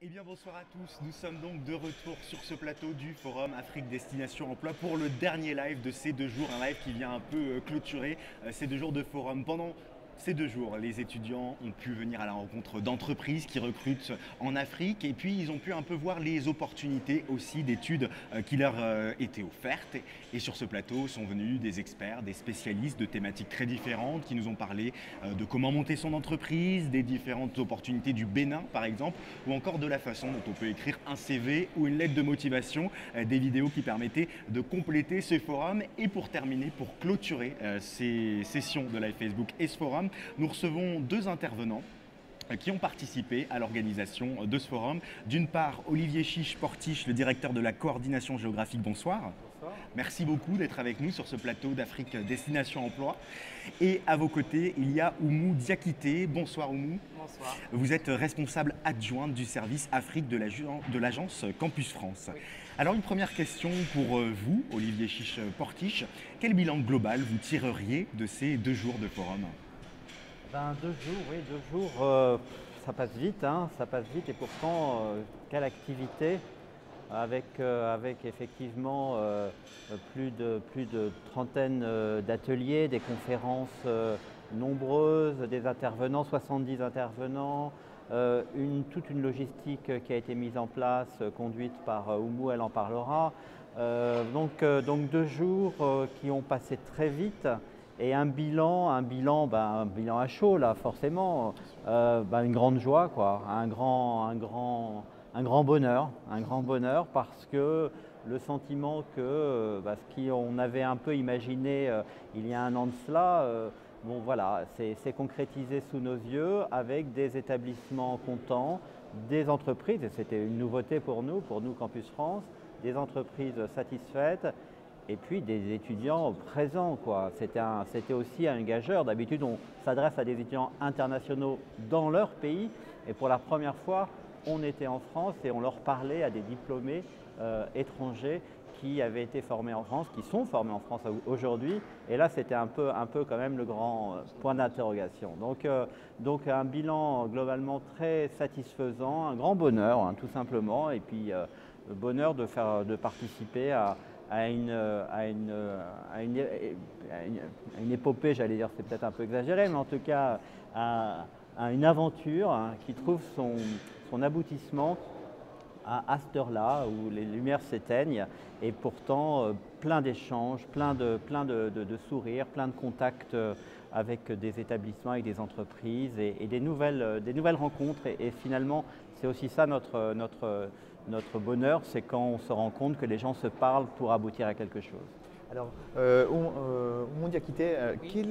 Eh bien bonsoir à tous, nous sommes donc de retour sur ce plateau du Forum Afrique Destination Emploi pour le dernier live de ces 2 jours, un live qui vient un peu clôturer ces 2 jours de forum. Pendant ces 2 jours, les étudiants ont pu venir à la rencontre d'entreprises qui recrutent en Afrique et puis ils ont pu un peu voir les opportunités aussi d'études qui leur étaient offertes. Et sur ce plateau sont venus des experts, des spécialistes de thématiques très différentes qui nous ont parlé de comment monter son entreprise, des différentes opportunités du Bénin par exemple, ou encore de la façon dont on peut écrire un CV ou une lettre de motivation, des vidéos qui permettaient de compléter ce forum. Et pour terminer, pour clôturer ces sessions de live Facebook et ce forum, nous recevons 2 intervenants qui ont participé à l'organisation de ce forum. D'une part, Olivier Chiche-Portiche, le directeur de la coordination géographique. Bonsoir. Bonsoir. Merci beaucoup d'être avec nous sur ce plateau d'Afrique Destination Emploi. Et à vos côtés, il y a Oumou Diakité. Bonsoir Oumou. Bonsoir. Vous êtes responsable adjointe du service Afrique de l'agence Campus France. Oui. Alors une première question pour vous, Olivier Chiche-Portiche. Quel bilan global vous tireriez de ces 2 jours de forum ? 2 jours, oui, 2 jours, ça passe vite, hein, ça passe vite et pourtant, quelle activité avec effectivement plus de trentaine d'ateliers, des conférences nombreuses, des intervenants, 70 intervenants, toute une logistique qui a été mise en place, conduite par Oumou, elle en parlera. Donc 2 jours qui ont passé très vite. Et un bilan à chaud là, forcément, une grande joie, quoi, un grand bonheur parce que le sentiment que ce qu'on avait un peu imaginé il y a un an de cela, c'est concrétisé sous nos yeux avec des établissements contents, des entreprises, et c'était une nouveauté pour nous Campus France, des entreprises satisfaites. Et puis des étudiants présents, quoi. C'était aussi un gageur. D'habitude, on s'adresse à des étudiants internationaux dans leur pays. Et pour la première fois, on était en France et on leur parlait à des diplômés étrangers qui avaient été formés en France, qui sont formés en France aujourd'hui. Et là, c'était un peu quand même le grand point d'interrogation. Donc un bilan globalement très satisfaisant, un grand bonheur, hein, tout simplement. Et puis le bonheur de participer à une épopée, j'allais dire, c'est peut-être un peu exagéré, mais en tout cas à une aventure, hein, qui trouve son aboutissement à cette heure-là où les lumières s'éteignent et pourtant plein d'échanges, plein de sourires, plein de contacts avec des établissements, avec des entreprises et des nouvelles rencontres. Et finalement, c'est aussi ça notre bonheur, c'est quand on se rend compte que les gens se parlent pour aboutir à quelque chose. Alors, Oumou Diakité, Oui.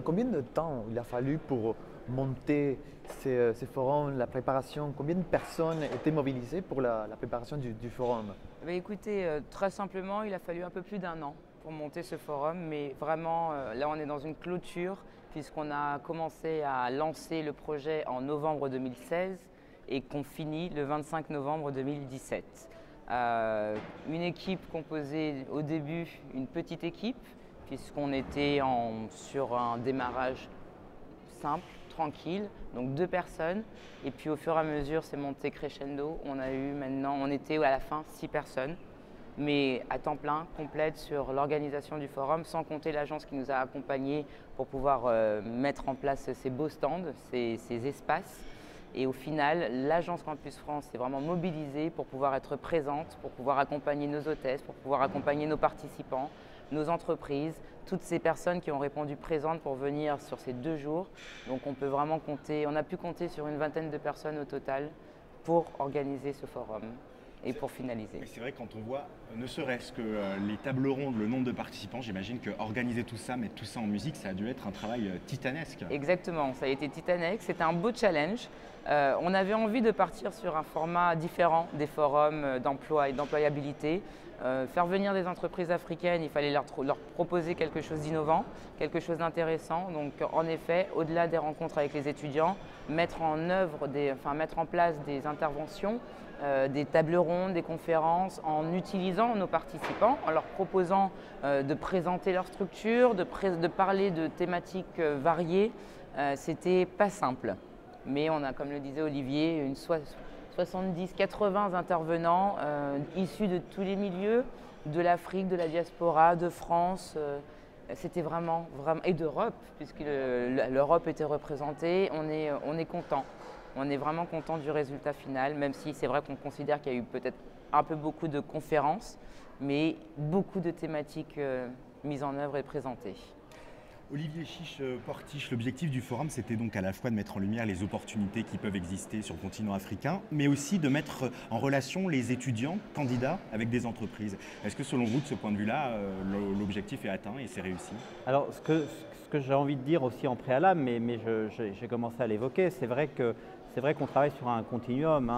combien de temps il a fallu pour monter ces forums, la préparation? Combien de personnes étaient mobilisées pour la préparation du forum? Écoutez, très simplement, il a fallu un peu plus d'1 an pour monter ce forum, mais vraiment, là on est dans une clôture puisqu'on a commencé à lancer le projet en novembre 2016 et qu'on finit le 25 novembre 2017. Une équipe composée au début, une petite équipe, puisqu'on était sur un démarrage simple, tranquille, donc 2 personnes. Et puis au fur et à mesure, c'est monté crescendo. On était à la fin 6 personnes, mais à temps plein, complète sur l'organisation du forum, sans compter l'agence qui nous a accompagnés pour pouvoir mettre en place ces beaux stands, ces espaces. Et au final, l'agence Campus France s'est vraiment mobilisée pour pouvoir être présente, pour pouvoir accompagner nos hôtesses, pour pouvoir accompagner nos participants, nos entreprises, toutes ces personnes qui ont répondu présentes pour venir sur ces 2 jours. Donc on a pu compter sur une vingtaine de personnes au total pour organiser ce forum et pour finaliser. C'est vrai, quand on voit, ne serait-ce que les tables rondes, le nombre de participants, j'imagine que organiser tout ça, mettre tout ça en musique, ça a dû être un travail titanesque. Exactement, ça a été titanesque, c'était un beau challenge. On avait envie de partir sur un format différent des forums d'emploi et d'employabilité. Faire venir des entreprises africaines, il fallait leur proposer quelque chose d'innovant, quelque chose d'intéressant. Donc en effet, au-delà des rencontres avec les étudiants, mettre en place des interventions, des tables rondes, des conférences, en utilisant nos participants, en leur proposant de présenter leur structure, de parler de thématiques variées. C'était pas simple. Mais on a, comme le disait Olivier, 70-80 intervenants issus de tous les milieux, de l'Afrique, de la diaspora, de France. C'était vraiment, et d'Europe, puisque l'Europe était représentée. On est content. On est vraiment content du résultat final, même si c'est vrai qu'on considère qu'il y a eu peut-être un peu beaucoup de conférences, mais beaucoup de thématiques mises en œuvre et présentées. Olivier Chiche-Portiche, l'objectif du forum, c'était donc à la fois de mettre en lumière les opportunités qui peuvent exister sur le continent africain, mais aussi de mettre en relation les étudiants, candidats, avec des entreprises. Est-ce que selon vous, de ce point de vue-là, l'objectif est atteint et c'est réussi? Alors, ce que j'ai envie de dire aussi en préalable, mais j'ai commencé à l'évoquer, c'est vrai qu'on travaille sur un continuum.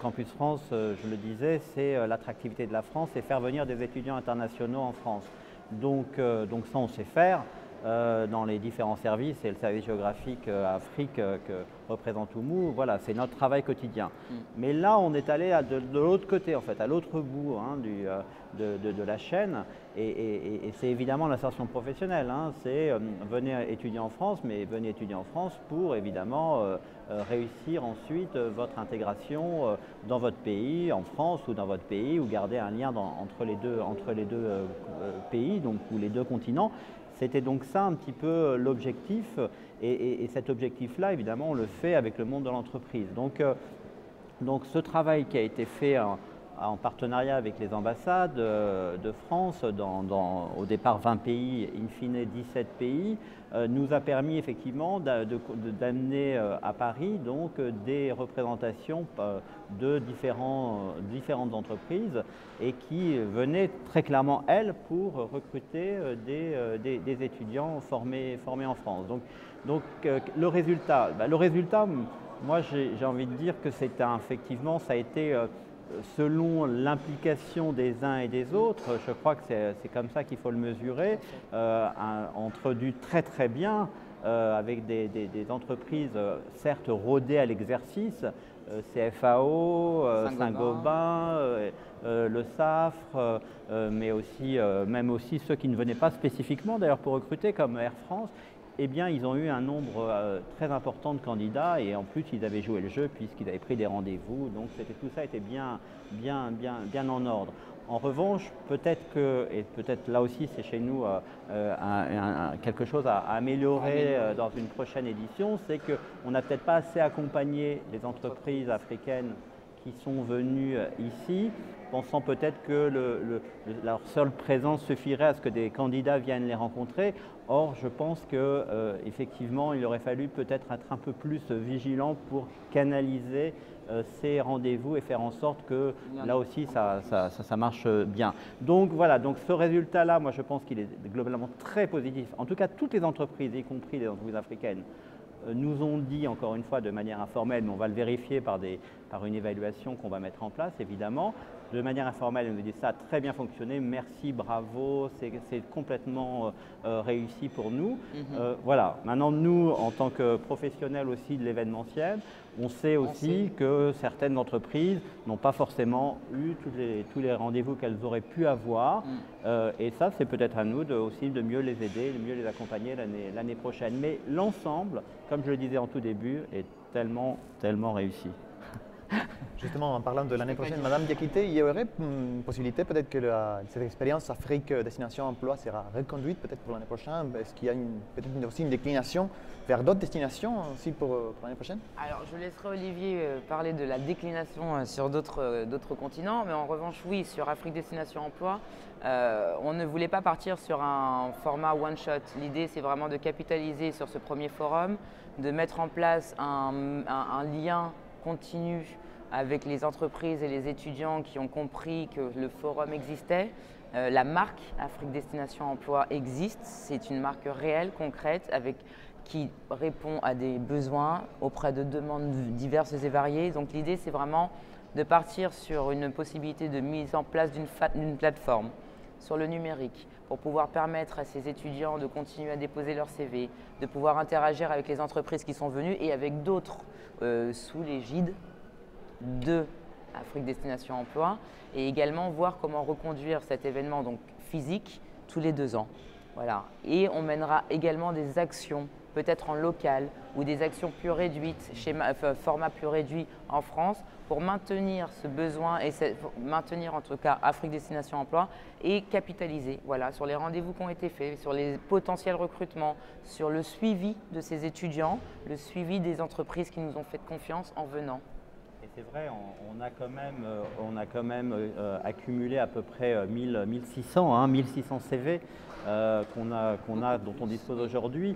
Campus France, je le disais, c'est l'attractivité de la France et faire venir des étudiants internationaux en France. Donc ça, on sait faire. Dans les différents services et le service géographique Afrique que représente Oumou, voilà, c'est notre travail quotidien. Mais là, on est allé de l'autre côté, en fait, à l'autre bout de la chaîne, et c'est évidemment l'insertion professionnelle. C'est venez étudier en France, mais venez étudier en France pour évidemment réussir ensuite votre intégration dans votre pays, en France ou dans votre pays, ou garder un lien entre les deux pays, donc, ou les deux continents. C'était donc ça un petit peu l'objectif, et cet objectif-là, évidemment, on le fait avec le monde de l'entreprise. Donc ce travail qui a été fait en partenariat avec les ambassades de France, au départ 20 pays, in fine 17 pays, nous a permis effectivement d'amener à Paris donc, des représentations de différentes entreprises et qui venaient très clairement, elles, pour recruter des étudiants formés en France. Donc le résultat, moi j'ai envie de dire que effectivement, ça a été selon l'implication des uns et des autres, je crois que c'est comme ça qu'il faut le mesurer, entre du très très bien, avec des entreprises certes rodées à l'exercice, CFAO, Saint-Gobain, le SAFRE, mais aussi, même aussi ceux qui ne venaient pas spécifiquement d'ailleurs pour recruter, comme Air France. Eh bien, ils ont eu un nombre très important de candidats et en plus, ils avaient joué le jeu puisqu'ils avaient pris des rendez-vous. Donc, tout ça était bien en ordre. En revanche, peut-être que, et peut-être là aussi, c'est chez nous quelque chose à améliorer dans une prochaine édition, c'est qu'on n'a peut-être pas assez accompagné les entreprises africaines qui sont venues ici, pensant peut-être que leur seule présence suffirait à ce que des candidats viennent les rencontrer. Or, je pense qu'effectivement, il aurait fallu peut-être être un peu plus vigilant pour canaliser ces rendez-vous et faire en sorte que là aussi, ça marche bien. Donc voilà, donc ce résultat-là, moi je pense qu'il est globalement très positif. En tout cas, toutes les entreprises, y compris les entreprises africaines, nous ont dit, encore une fois, de manière informelle, mais on va le vérifier par une évaluation qu'on va mettre en place, évidemment. De manière informelle, on nous dit ça a très bien fonctionné, merci, bravo, c'est complètement réussi pour nous. Voilà, maintenant nous, en tant que professionnels aussi de l'événementiel, on sait aussi que certaines entreprises n'ont pas forcément eu tous les rendez-vous qu'elles auraient pu avoir. Et ça, c'est peut-être à nous aussi de mieux les aider, de mieux les accompagner l'année prochaine. Mais l'ensemble, comme je le disais en tout début, est tellement réussi. Justement, en parlant de l'année prochaine, Madame Diakité, il y aurait une possibilité peut-être que cette expérience Afrique Destination Emploi sera reconduite peut-être pour l'année prochaine. Est-ce qu'il y a peut-être aussi une déclination vers d'autres destinations aussi pour l'année prochaine? Alors, je laisserai Olivier parler de la déclination sur d'autres continents, mais en revanche, oui, sur Afrique Destination Emploi, on ne voulait pas partir sur un format one-shot. L'idée, c'est vraiment de capitaliser sur ce premier forum, de mettre en place un lien continu avec les entreprises et les étudiants qui ont compris que le forum existait. La marque Afrique Destination Emploi existe, c'est une marque réelle, concrète, qui répond à des besoins auprès de demandes diverses et variées. Donc l'idée, c'est vraiment de partir sur une possibilité de mise en place d'une plateforme sur le numérique pour pouvoir permettre à ces étudiants de continuer à déposer leur CV, de pouvoir interagir avec les entreprises qui sont venues et avec d'autres sous l'égide de Afrique Destination Emploi, et également voir comment reconduire cet événement donc physique tous les 2 ans. Voilà. Et on mènera également des actions peut-être en local ou des actions plus réduites, format plus réduit en France pour maintenir ce besoin et maintenir en tout cas Afrique Destination Emploi et capitaliser sur les rendez-vous qui ont été faits, sur les potentiels recrutements, sur le suivi de ces étudiants, le suivi des entreprises qui nous ont fait confiance en venant. Et c'est vrai, on a quand même accumulé à peu près 1600 CV dont on dispose aujourd'hui.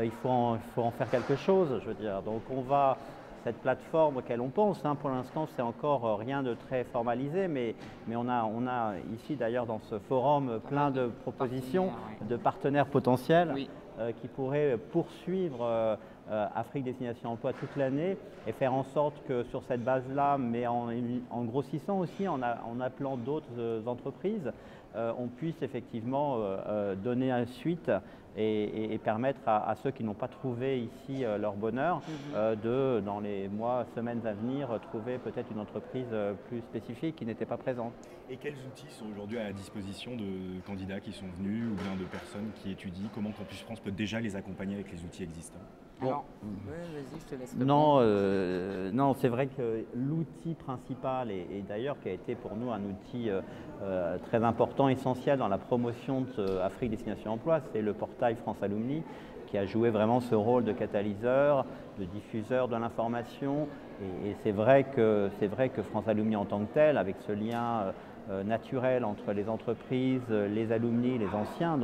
Il faut en faire quelque chose, je veux dire. Donc cette plateforme auquel on pense, pour l'instant c'est encore rien de très formalisé, mais on a ici d'ailleurs dans ce forum plein de propositions de partenaires potentiels qui pourraient poursuivre Afrique Destination Emploi toute l'année et faire en sorte que sur cette base-là, mais en grossissant aussi, en appelant d'autres entreprises, on puisse effectivement donner une suite et permettre à ceux qui n'ont pas trouvé ici leur bonheur dans les mois, semaines à venir, trouver peut-être une entreprise plus spécifique qui n'était pas présente. Et quels outils sont aujourd'hui à la disposition de candidats qui sont venus ou bien de personnes qui étudient? Comment Campus France peut déjà les accompagner avec les outils existants? Alors, vas-y, je te laisse répondre. Non, c'est vrai que l'outil principal, et d'ailleurs qui a été pour nous un outil très important, essentiel dans la promotion d'Afrique Destination Emploi, c'est le portail France Alumni, qui a joué vraiment ce rôle de catalyseur, de diffuseur de l'information. Et c'est vrai que France Alumni en tant que tel, avec ce lien naturel entre les entreprises, les alumni, les anciens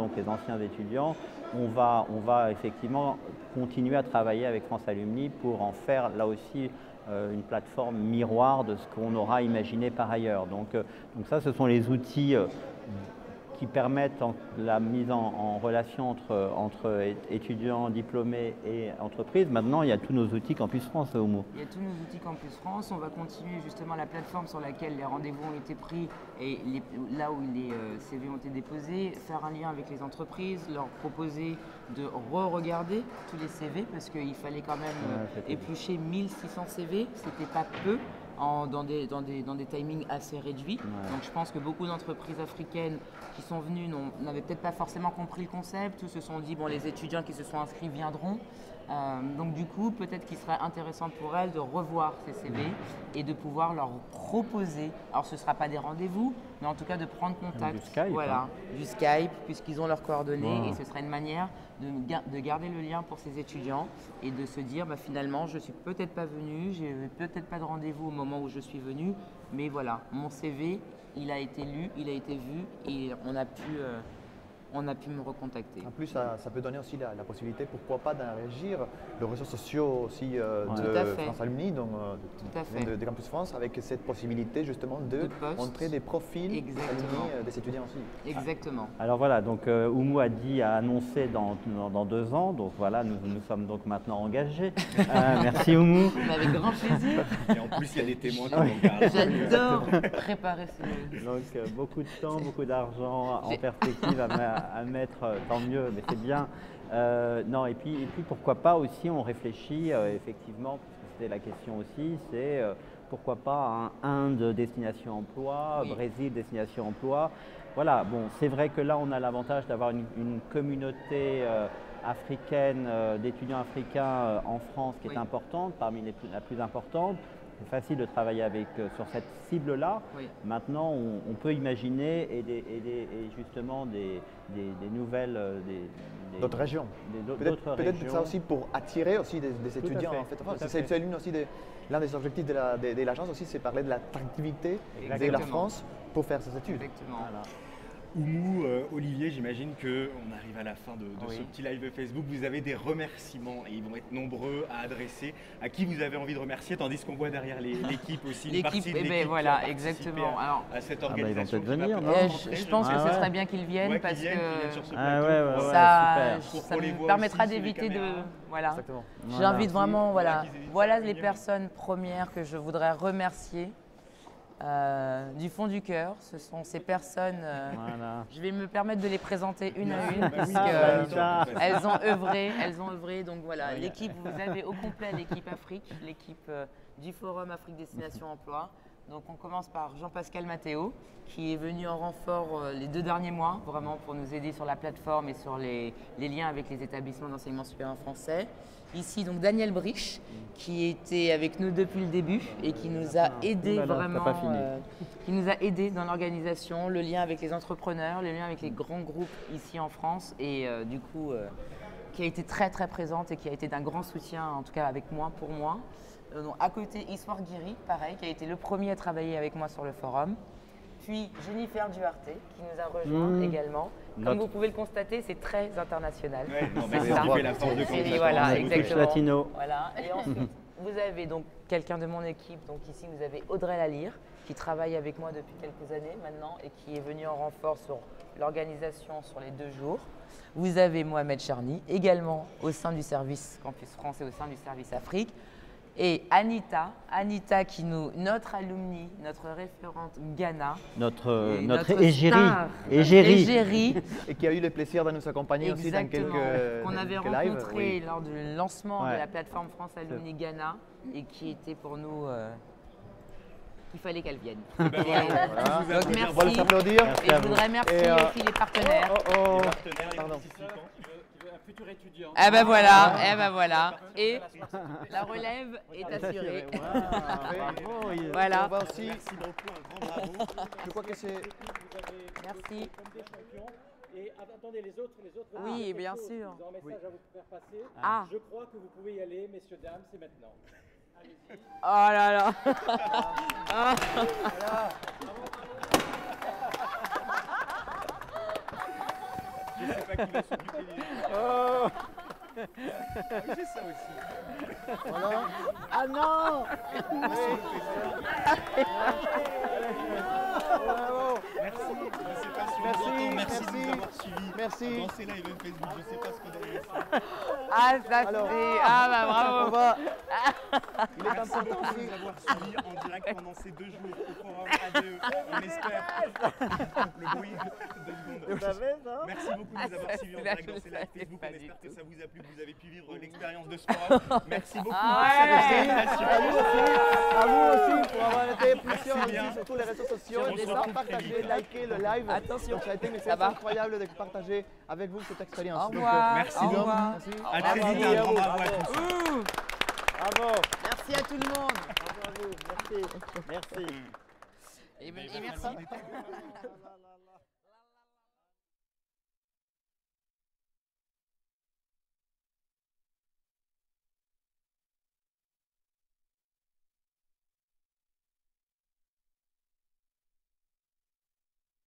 étudiants, on va effectivement continuer à travailler avec France Alumni pour en faire là aussi une plateforme miroir de ce qu'on aura imaginé par ailleurs. Donc ça, ce sont les outils qui permettent la mise en relation entre étudiants diplômés et entreprises. Maintenant, il y a tous nos outils Campus France, Oumou. Il y a tous nos outils Campus France. On va continuer justement la plateforme sur laquelle les rendez-vous ont été pris et là où les CV ont été déposés, faire un lien avec les entreprises, leur proposer de re-regarder tous les CV parce qu'il fallait quand même éplucher 1600 CV, c'était pas peu. Dans des timings assez réduits. Donc je pense que beaucoup d'entreprises africaines qui sont venues n'avaient peut-être pas forcément compris le concept, ou se sont dit, bon, les étudiants qui se sont inscrits viendront. Donc du coup, peut-être qu'il serait intéressant pour elles de revoir ces CV et de pouvoir leur proposer, alors ce ne sera pas des rendez-vous, mais en tout cas de prendre contact. Du Skype. Du Skype, puisqu'ils ont leurs coordonnées et ce sera une manière de garder le lien pour ces étudiants et de se dire finalement je ne suis peut-être pas venu, j'ai peut-être pas de rendez-vous au moment où je suis venu, mais voilà, mon CV, il a été lu, il a été vu et on a pu me recontacter. En plus, ça peut donner aussi la possibilité, pourquoi pas, d'enrichir les réseaux sociaux aussi de France Alumni, donc de Campus France, avec cette possibilité justement de montrer des profils alumni des étudiants aussi. Exactement. Alors voilà, donc Oumou a annoncé dans 2 ans, donc voilà, nous sommes donc maintenant engagés. Merci Oumou. Avec grand plaisir. Et en plus, il y a des témoins qui vont garder. J'adore préparer ce... Donc beaucoup de temps, beaucoup d'argent en perspective à mettre, tant mieux, mais c'est bien. Non, et puis pourquoi pas aussi, on réfléchit effectivement, parce que c'était la question aussi, c'est pourquoi pas Inde destination emploi, Brésil destination emploi. Voilà, bon, c'est vrai que là on a l'avantage d'avoir une communauté africaine, d'étudiants africains en France qui est importante, parmi la plus importante. C'est facile de travailler sur cette cible-là. Maintenant, on peut imaginer justement des nouvelles... d'autres régions. Peut-être ça aussi pour attirer aussi des étudiants. En fait. C'est l'un des objectifs de l'agence aussi, c'est parler de l'attractivité de la France pour faire ses études. Exactement. Voilà. Oumou, Olivier, j'imagine qu'on arrive à la fin de ce petit live Facebook. Vous avez des remerciements et ils vont être nombreux à adresser. À qui vous avez envie de remercier, tandis qu'on voit derrière l'équipe aussi une partie de l'équipe voilà, exactement. Alors, à cette organisation. Ils vont peut-être venir, non? Je pense que ce serait bien qu'ils viennent parce que ça nous permettra d'éviter de... Voilà. J'invite vraiment, voilà les personnes premières que je voudrais remercier. Du fond du cœur, ce sont ces personnes, je vais me permettre de les présenter une à une puisqu'elles ont œuvré, donc voilà, l'équipe, vous avez au complet l'équipe Afrique, l'équipe du Forum Afrique Destination Emploi, Donc on commence par Jean-Pascal Mathéo, qui est venu en renfort les 2 derniers mois, vraiment pour nous aider sur la plateforme et sur les liens avec les établissements d'enseignement supérieur français. Ici, donc Daniel Briche, qui était avec nous depuis le début et qui nous a aidé qui nous a aidé dans l'organisation, le lien avec les entrepreneurs, le lien avec les grands groupes ici en France et du coup, qui a été très très présente et qui a été d'un grand soutien, en tout cas avec moi, pour moi. Donc, à côté, Iswar Giri, pareil, qui a été le premier à travailler avec moi sur le forum. Puis Jennifer Duarte, qui nous a rejoint également. Comme vous pouvez le constater, c'est très international. Ouais, c'est ça qui fait la force de Et voilà, exactement. Latino. Voilà. Et ensuite, vous avez donc quelqu'un de mon équipe. Donc ici, vous avez Audrey Lalire, qui travaille avec moi depuis quelques années maintenant et qui est venue en renfort sur l'organisation sur les 2 jours. Vous avez Mohamed Charny, également au sein du service Campus France et au sein du service Afrique. Et Anita qui notre alumni, notre référente Ghana, Notre star, égérie. Et qui a eu le plaisir de nous accompagner aussi dans quelques qu'on avait quelques rencontré lives, oui. lors du lancement Ouais. de la plateforme France Alumni Ghana et qui était pour nous il fallait qu'elle vienne. Voilà. Donc On va merci. les applaudir. Merci Et à je vous. voudrais remercier Et, aussi les partenaires. Les partenaires, les Pardon. participants. Un futur étudiant. Ah ben voilà, voilà. Et la relève est assurée. Bravo. Voilà. On va aussi, Merci beaucoup, un grand bravo. je crois que c'est Merci. Comme des champions. Et attendez, les autres. Oui, quelque bien chose. sûr. Ils ont un message à vous faire passer. Ah. Je crois que vous pouvez y aller, messieurs, dames, c'est maintenant. Allez-y. Oh là là. Ah. Je sais pas qui va s'occuper des... J'ai ça aussi. voilà. Ah non. Bravo. Merci. Je sais pas si on Merci, vous entend. Merci de merci. nous avoir suivis. Merci. Dans ces lives Facebook, je sais pas ce qu'on a laissé. Ah ça Alors, c'est. Ah bah On bravo. va. Il est Merci important beaucoup de aussi. nous avoir suivis en direct pendant ces 2 jours au forum ADE. On espère. Le bruit, 2 secondes. savez ça? Merci beaucoup de nous avoir suivis en Là, direct je dans le ces lives savais Facebook. pas On du espère que tout. ça vous a plu, que vous avez pu vivre l'expérience de ce forum. Merci beaucoup. Ah pour ouais. cette Merci invitation. à vous aussi pour avoir été plusieurs Merci bien. aussi sur tous les réseaux sociaux, On se de retrouve très partager, vite. liker le live. Attention. Donc, ça a été mais Ça c'est va. incroyable de partager avec vous cette expérience. Au Donc, revoir. merci Au beaucoup. revoir. merci. À très vite, un grand bravo à tous. Ouh. Bravo. Merci à tout le monde. Bravo. Merci. Merci. Et merci.